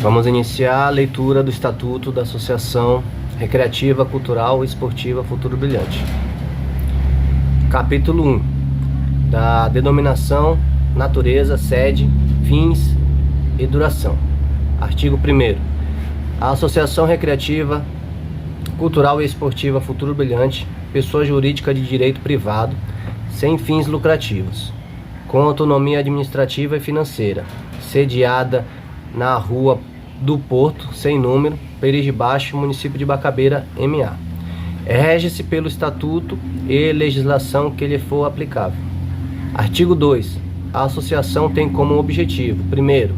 Vamos iniciar a leitura do Estatuto da Associação Recreativa, Cultural e Esportiva Futuro Brilhante. Capítulo 1. Da denominação, natureza, sede, fins e duração. Artigo 1º. A Associação Recreativa, Cultural e Esportiva Futuro Brilhante, pessoa jurídica de direito privado, sem fins lucrativos, com autonomia administrativa e financeira, sediada na Rua do Porto, sem número, Peri Baixo, município de Bacabeira, MA. Rege-se pelo Estatuto e legislação que lhe for aplicável. Artigo 2. A associação tem como objetivo: 1º,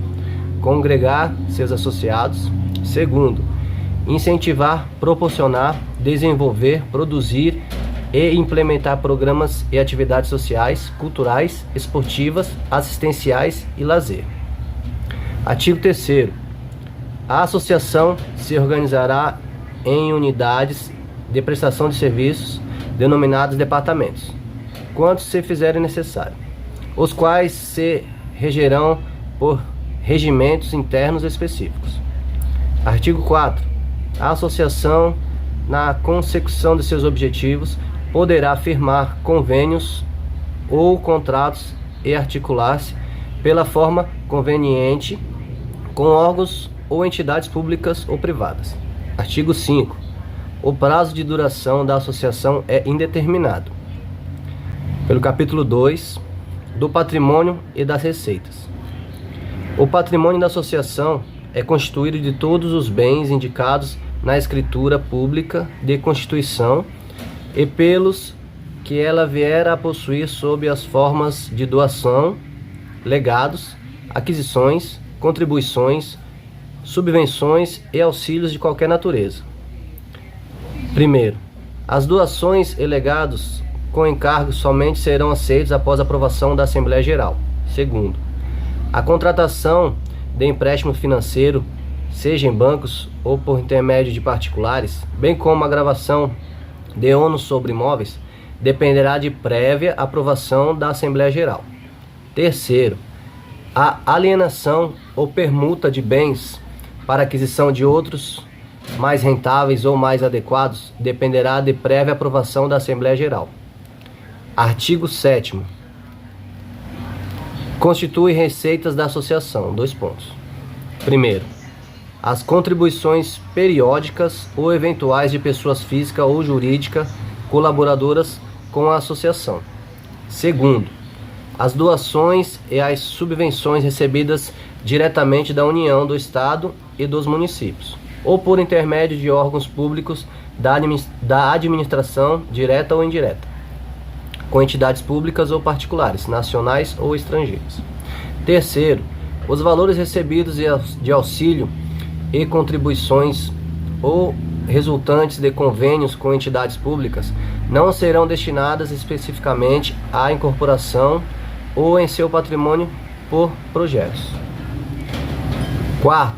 congregar seus associados; 2º, incentivar, proporcionar, desenvolver, produzir e implementar programas e atividades sociais, culturais, esportivas, assistenciais e lazer. Artigo 3º. A associação se organizará em unidades de prestação de serviços, denominados departamentos, quanto se fizerem necessário, os quais se regerão por regimentos internos específicos. Artigo 4. A associação, na consecução de seus objetivos, poderá firmar convênios ou contratos e articular-se pela forma conveniente com órgãos ou entidades públicas ou privadas. Artigo 5. O prazo de duração da associação é indeterminado. Pelo capítulo 2, do patrimônio e das receitas. O patrimônio da associação é constituído de todos os bens indicados na escritura pública de constituição e pelos que ela vier a possuir sob as formas de doação, legados, aquisições, contribuições, subvenções e auxílios de qualquer natureza. 1º, as doações e legados com encargos somente serão aceitos após aprovação da Assembleia Geral. 2º, a contratação de empréstimo financeiro, seja em bancos ou por intermédio de particulares, bem como a gravação de ônus sobre imóveis, dependerá de prévia aprovação da Assembleia Geral. 3º, a alienação ou permuta de bens para aquisição de outros mais rentáveis ou mais adequados dependerá de prévia aprovação da Assembleia Geral. Artigo 7º. Constitui receitas da associação. 2 pontos. 1º, as contribuições periódicas ou eventuais de pessoas físicas ou jurídicas colaboradoras com a associação. 2º, as doações e as subvenções recebidas diretamente da União, do Estado e dos municípios, ou por intermédio de órgãos públicos da administração direta ou indireta, com entidades públicas ou particulares, nacionais ou estrangeiras. 3º, os valores recebidos de auxílio e contribuições ou resultantes de convênios com entidades públicas não serão destinadas especificamente à incorporação ou em seu patrimônio por projetos. 4º,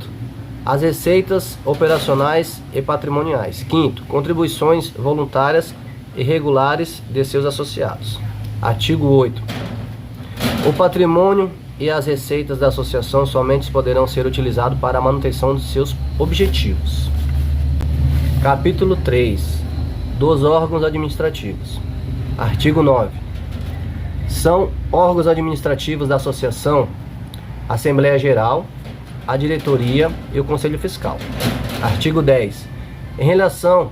as receitas operacionais e patrimoniais. 5º, contribuições voluntárias e regulares de seus associados. Artigo 8. O patrimônio e as receitas da associação somente poderão ser utilizados para a manutenção de seus objetivos. Capítulo 3. Dos órgãos administrativos. Artigo 9. São órgãos administrativos da associação a Assembleia Geral, a diretoria e o Conselho Fiscal. Artigo 10. Em relação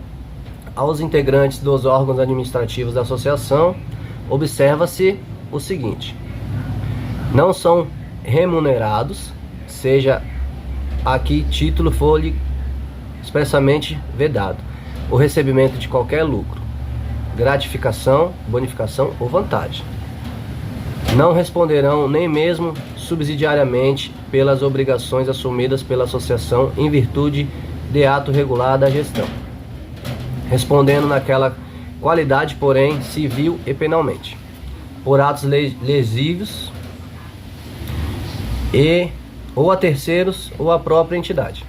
aos integrantes dos órgãos administrativos da associação, observa-se o seguinte: não são remunerados, seja a que título for-lhe expressamente vedado, o recebimento de qualquer lucro, gratificação, bonificação ou vantagem. Não responderão nem mesmo subsidiariamente pelas obrigações assumidas pela associação em virtude de ato regular da gestão, respondendo naquela qualidade, porém, civil e penalmente, por atos lesivos ou a terceiros ou a própria entidade,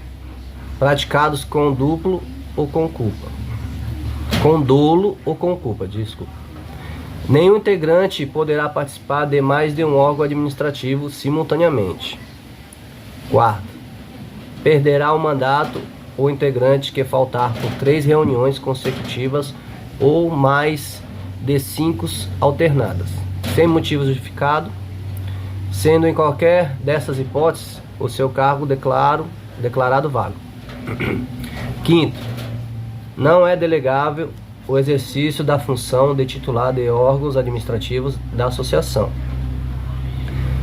praticados com dolo ou com culpa. Nenhum integrante poderá participar de mais de um órgão administrativo simultaneamente. 4º, perderá o mandato o integrante que faltar por 3 reuniões consecutivas ou mais de 5 alternadas, sem motivo justificado, sendo em qualquer dessas hipóteses o seu cargo declarado vago. Quinto, não é delegável o exercício da função de titular de órgãos administrativos da associação.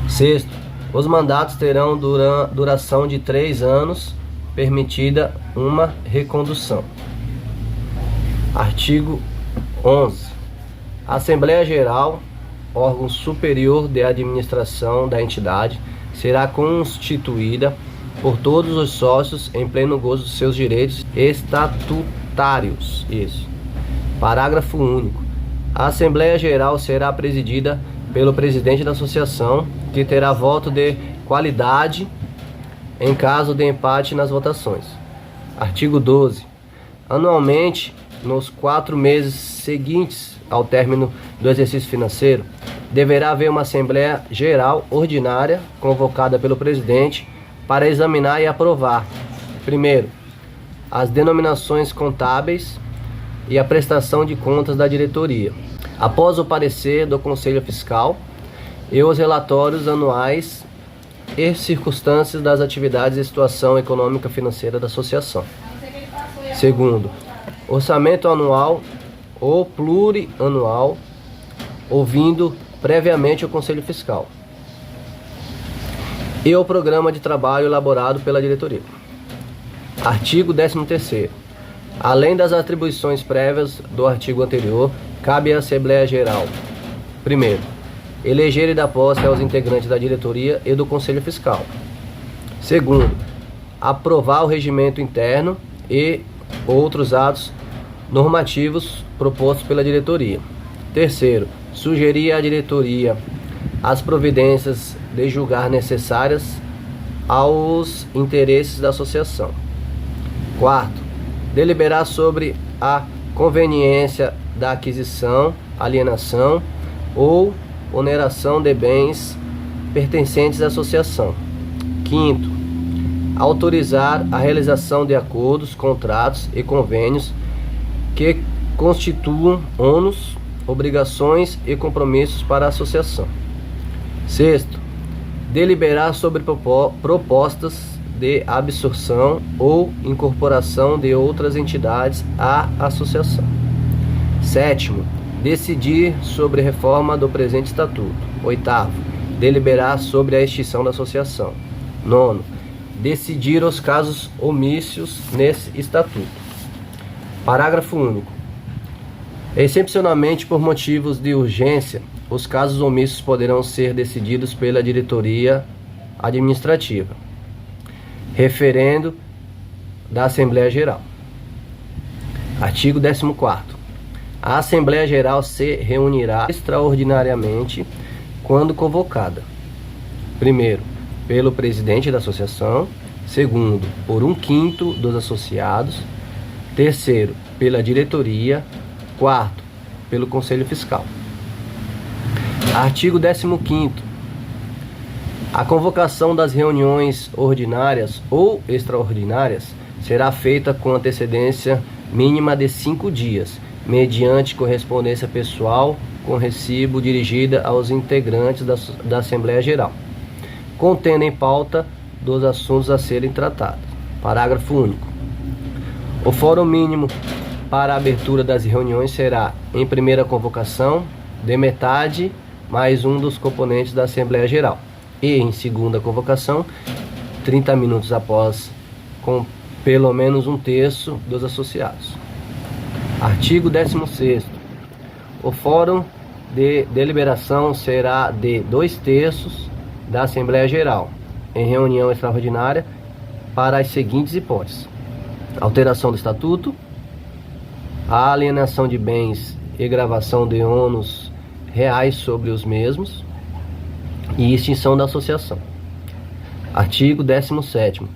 Sexto, os mandatos terão duração de 3 anos, permitida uma recondução. Artigo 11. A Assembleia Geral, órgão superior de administração da entidade, será constituída por todos os sócios em pleno gozo dos seus direitos estatutários. Parágrafo único. A Assembleia Geral será presidida pelo presidente da associação, que terá voto de qualidade em caso de empate nas votações. Artigo 12. Anualmente, nos 4 meses seguintes ao término do exercício financeiro, deverá haver uma Assembleia Geral ordinária convocada pelo presidente para examinar e aprovar, primeiro, as denominações contábeis e a prestação de contas da diretoria, após o parecer do Conselho Fiscal e os relatórios anuais e circunstâncias das atividades e situação econômica financeira da associação. Segundo, orçamento anual ou plurianual, ouvindo previamente o Conselho Fiscal, e o programa de trabalho elaborado pela diretoria. Artigo 13º. Além das atribuições prévias do artigo anterior, cabe à Assembleia Geral: primeiro, eleger e dar posse aos integrantes da diretoria e do Conselho Fiscal. Segundo, aprovar o regimento interno e outros atos normativos propostos pela diretoria. Terceiro, sugerir à diretoria as providências de julgar necessárias aos interesses da associação. Quarto, deliberar sobre a conveniência da aquisição, alienação ou oneração de bens pertencentes à associação. Quinto, autorizar a realização de acordos, contratos e convênios que constituam ônus, obrigações e compromissos para a associação. Sexto, deliberar sobre propostas de absorção ou incorporação de outras entidades à associação. Sétimo, decidir sobre reforma do presente estatuto. Oitavo, deliberar sobre a extinção da associação. Nono, decidir os casos omícios nesse estatuto. Parágrafo único. Excepcionalmente, por motivos de urgência, os casos omissos poderão ser decididos pela diretoria administrativa, referendo da Assembleia Geral. Artigo 14º. A Assembleia Geral se reunirá extraordinariamente quando convocada: primeiro, pelo presidente da associação; segundo, por 1/5 dos associados; terceiro, pela diretoria; quarto, pelo Conselho Fiscal. Artigo 15º. A convocação das reuniões ordinárias ou extraordinárias será feita com antecedência mínima de 5 dias, mediante correspondência pessoal com recibo dirigida aos integrantes da Assembleia Geral, contendo em pauta dos assuntos a serem tratados. Parágrafo único. O fórum mínimo para a abertura das reuniões será, em primeira convocação, de metade mais um dos componentes da Assembleia Geral, e em segunda convocação, 30 minutos após, com pelo menos 1/3 dos associados. Artigo 16º. O fórum de deliberação será de 2/3 da Assembleia Geral, em reunião extraordinária, para as seguintes hipóteses: alteração do estatuto, a alienação de bens e gravação de ônus reais sobre os mesmos, e extinção da associação. Artigo 17º.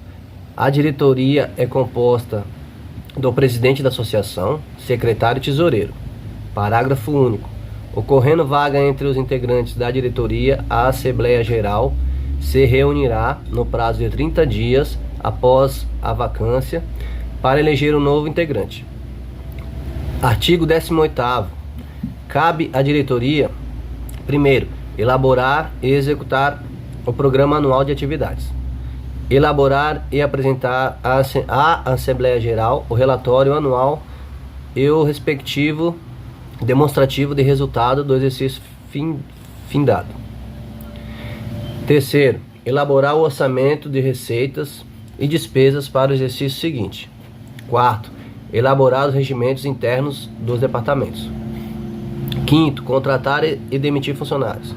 A diretoria é composta do presidente da associação, secretário e tesoureiro. Parágrafo único. Ocorrendo vaga entre os integrantes da diretoria, a Assembleia Geral se reunirá no prazo de 30 dias após a vacância para eleger um novo integrante. Artigo 18º. Cabe à diretoria, primeiro, elaborar e executar o programa anual de atividades. Elaborar e apresentar à Assembleia Geral o relatório anual e o respectivo demonstrativo de resultado do exercício findado. Terceiro, elaborar o orçamento de receitas e despesas para o exercício seguinte. Quarto, elaborar os regimentos internos dos departamentos. Quinto, contratar e demitir funcionários.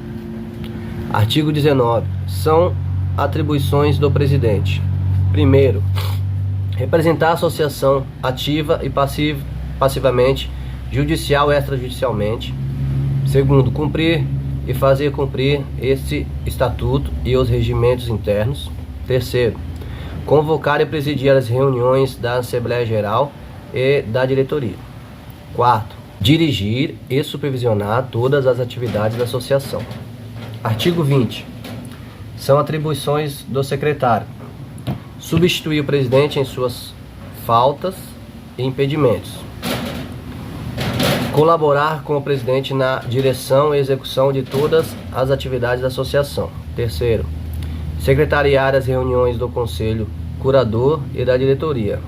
Artigo 19. São atribuições do presidente. Primeiro, representar a associação ativa e passivamente, judicial e extrajudicialmente. Segundo, cumprir e fazer cumprir este estatuto e os regimentos internos. Terceiro, convocar e presidir as reuniões da Assembleia Geral e da diretoria. Quarto, dirigir e supervisionar todas as atividades da associação. Artigo 20. São atribuições do secretário: substituir o presidente em suas faltas e impedimentos. Colaborar com o presidente na direção e execução de todas as atividades da associação. Terceiro, secretariar as reuniões do Conselho Curador e da diretoria,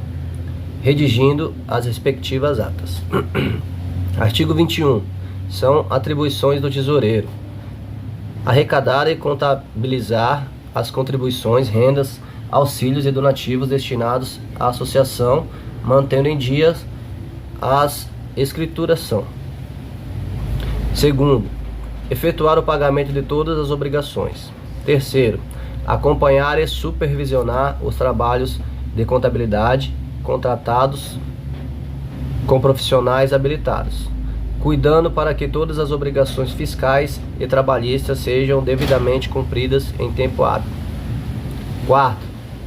redigindo as respectivas atas. Artigo 21. São atribuições do tesoureiro: arrecadar e contabilizar as contribuições, rendas, auxílios e donativos destinados à associação, mantendo em dias as escrituração. Segundo, efetuar o pagamento de todas as obrigações. Terceiro, acompanhar e supervisionar os trabalhos de contabilidade contratados com profissionais habilitados, cuidando para que todas as obrigações fiscais e trabalhistas sejam devidamente cumpridas em tempo hábil. Quarto,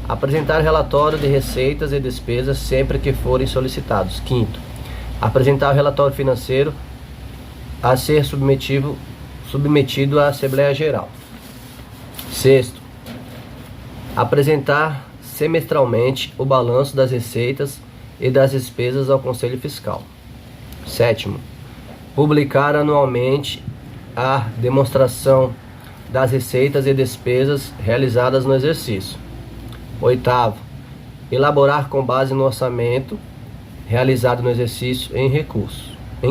apresentar relatório de receitas e despesas sempre que forem solicitados. Quinto, apresentar o relatório financeiro a ser submetido à Assembleia Geral. Sexto, apresentar semestralmente o balanço das receitas e das despesas ao Conselho Fiscal. Sétimo, publicar anualmente a demonstração das receitas e despesas realizadas no exercício. Oitavo, elaborar com base no orçamento realizado no exercício em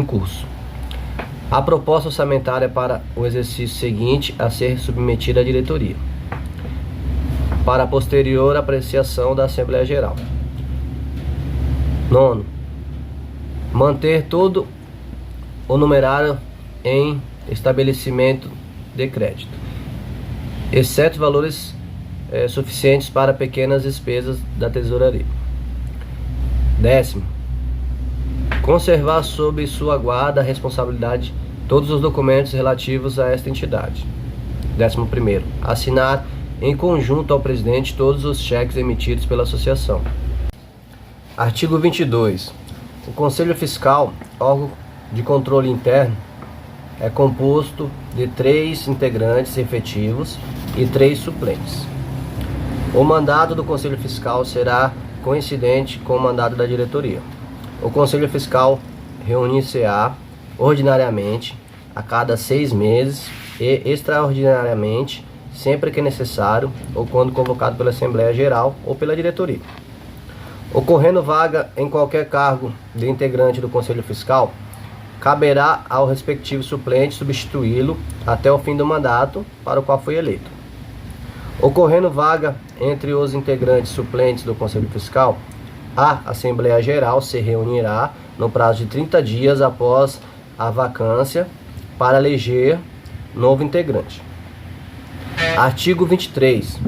curso a proposta orçamentária para o exercício seguinte a ser submetida à diretoria, para a posterior apreciação da Assembleia Geral. Nono, manter todo o numerário em estabelecimento de crédito, exceto valores suficientes para pequenas despesas da tesouraria. Décimo, conservar sob sua guarda a responsabilidade todos os documentos relativos a esta entidade. 11º, assinar em conjunto ao presidente todos os cheques emitidos pela associação. Artigo 22. O Conselho Fiscal, órgão de controle interno, é composto de 3 integrantes efetivos e 3 suplentes. O mandato do Conselho Fiscal será coincidente com o mandato da diretoria. O Conselho Fiscal reunir-se-á ordinariamente a cada 6 meses e extraordinariamente sempre que necessário ou quando convocado pela Assembleia Geral ou pela diretoria. Ocorrendo vaga em qualquer cargo de integrante do Conselho Fiscal, caberá ao respectivo suplente substituí-lo até o fim do mandato para o qual foi eleito. Ocorrendo vaga entre os integrantes suplentes do Conselho Fiscal, a Assembleia Geral se reunirá no prazo de 30 dias após a vacância para eleger novo integrante. Artigo 23.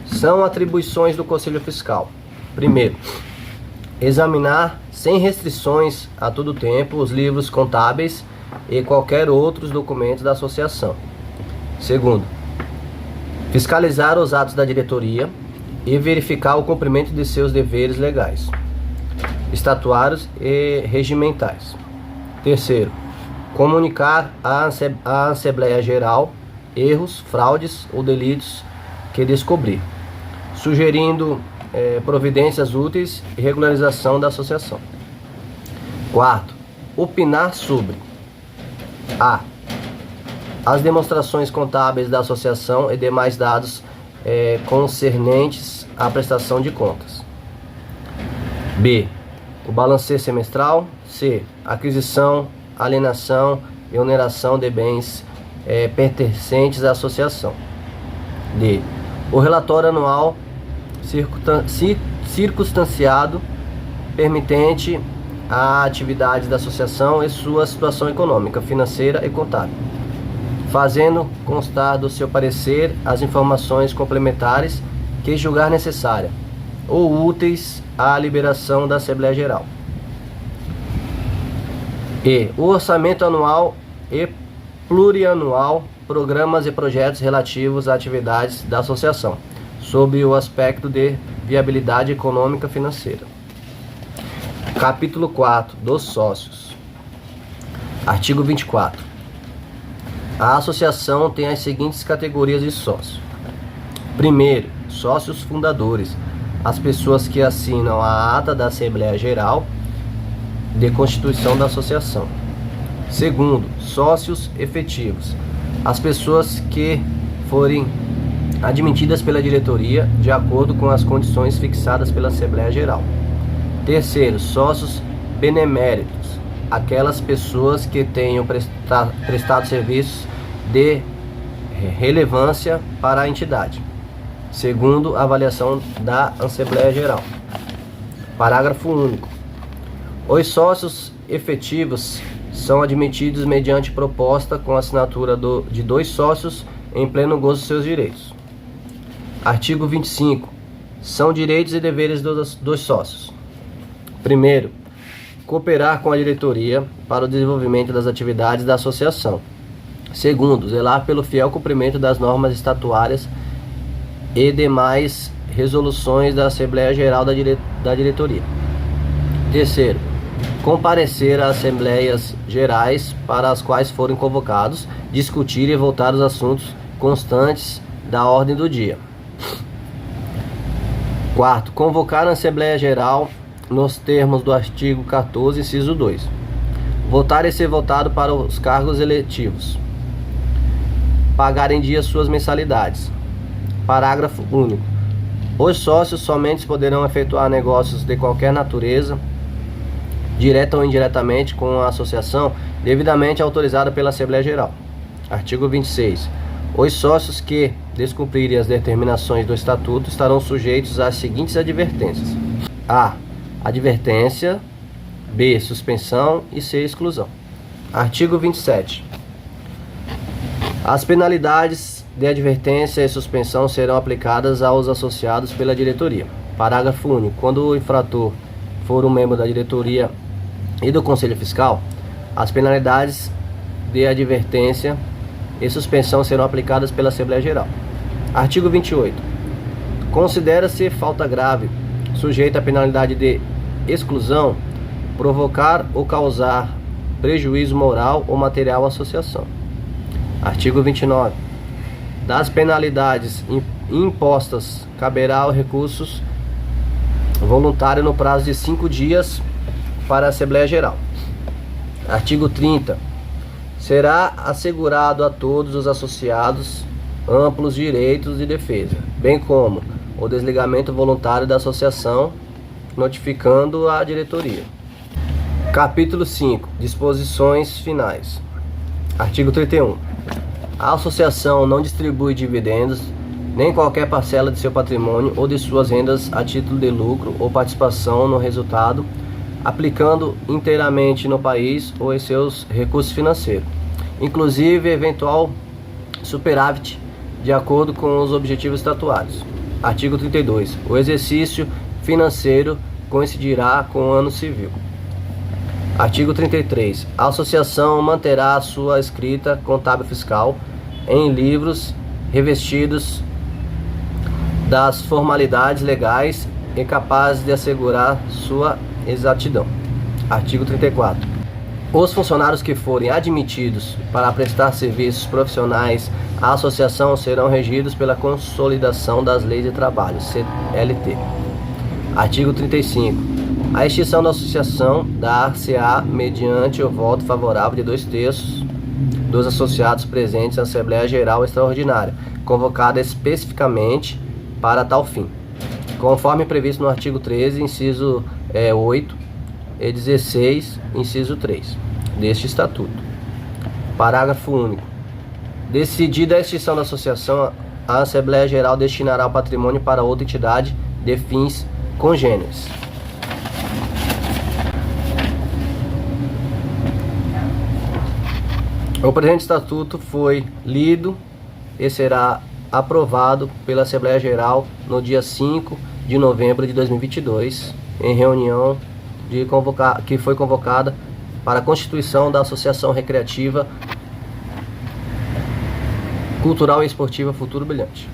São atribuições do Conselho Fiscal: primeiro, examinar sem restrições a todo tempo os livros contábeis e qualquer outros documentos da associação. Segundo, fiscalizar os atos da diretoria e verificar o cumprimento de seus deveres legais, estatutários e regimentais. Terceiro, comunicar à Assembleia Geral erros, fraudes ou delitos que descobrir, sugerindo providências úteis e regularização da associação. Quarto, opinar sobre a. As demonstrações contábeis da associação e demais dados concernentes à prestação de contas. B. O balancete semestral. C. Aquisição, alienação e oneração de bens pertencentes à associação. D. O relatório anual circunstanciado permitente a atividade da associação e sua situação econômica, financeira e contábil, fazendo constar do seu parecer as informações complementares que julgar necessária ou úteis à liberação da Assembleia Geral. E o orçamento anual e plurianual, programas e projetos relativos a atividades da associação, sob o aspecto de viabilidade econômica financeira. Capítulo 4 dos sócios. Artigo 24. A associação tem as seguintes categorias de sócios. Primeiro, sócios fundadores, as pessoas que assinam a ata da Assembleia Geral de constituição da associação. Segundo, sócios efetivos, as pessoas que forem admitidas pela diretoria de acordo com as condições fixadas pela Assembleia Geral. Terceiro, sócios beneméritos, aquelas pessoas que tenham prestado serviços de relevância para a entidade, segundo a avaliação da Assembleia Geral. Parágrafo único. Os sócios efetivos são admitidos mediante proposta com assinatura de 2 sócios em pleno gozo de seus direitos. Artigo 25. São direitos e deveres dos sócios. Primeiro, cooperar com a diretoria para o desenvolvimento das atividades da associação. Segundo, zelar pelo fiel cumprimento das normas estatutárias e demais resoluções da Assembleia Geral da diretoria. Terceiro, comparecer às Assembleias Gerais para as quais forem convocados, discutir e votar os assuntos constantes da ordem do dia. Quarto, convocar a Assembleia Geral nos termos do artigo 14, inciso 2. Votar e ser votado para os cargos eletivos. Pagar em dia suas mensalidades. Parágrafo único. Os sócios somente poderão efetuar negócios de qualquer natureza, direta ou indiretamente, com a associação devidamente autorizada pela Assembleia Geral. Artigo 26. Os sócios que descumprirem as determinações do Estatuto estarão sujeitos às seguintes advertências: A. Advertência. B. Suspensão. E C. Exclusão. Artigo 27. As penalidades de advertência e suspensão serão aplicadas aos associados pela diretoria. Parágrafo único. Quando o infrator for um membro da diretoria e do Conselho Fiscal, as penalidades de advertência e suspensão serão aplicadas pela Assembleia Geral. Artigo 28. Considera-se falta grave, sujeita à penalidade de exclusão, provocar ou causar prejuízo moral ou material à associação. Artigo 29. Das penalidades impostas, caberá o recurso voluntário no prazo de 5 dias para a Assembleia Geral. Artigo 30. Será assegurado a todos os associados amplos direitos de defesa, bem como o desligamento voluntário da associação, notificando a diretoria. Capítulo 5. Disposições finais. Artigo 31. A associação não distribui dividendos, nem qualquer parcela de seu patrimônio ou de suas rendas a título de lucro ou participação no resultado, aplicando inteiramente no país ou em seus recursos financeiros, inclusive eventual superávit, de acordo com os objetivos estatutários. Artigo 32. O exercício financeiro coincidirá com o ano civil. Artigo 33. A associação manterá a sua escrita contábil fiscal em livros revestidos das formalidades legais e capazes de assegurar sua exatidão. Artigo 34. Os funcionários que forem admitidos para prestar serviços profissionais à associação serão regidos pela Consolidação das Leis de Trabalho, CLT. Artigo 35. A extinção da associação dar-se-á mediante o voto favorável de 2/3 dos associados presentes na Assembleia Geral Extraordinária, convocada especificamente para tal fim, conforme previsto no artigo 13, inciso 8 e 16, inciso 3 deste Estatuto. Parágrafo único. Decidida a extinção da associação, a Assembleia Geral destinará o patrimônio para outra entidade de fins congêneres. O presente Estatuto foi lido e será aprovado pela Assembleia Geral no dia 5 de novembro de 2022, em reunião que foi convocada para a constituição da Associação Recreativa, Cultural e Esportiva Futuro Brilhante.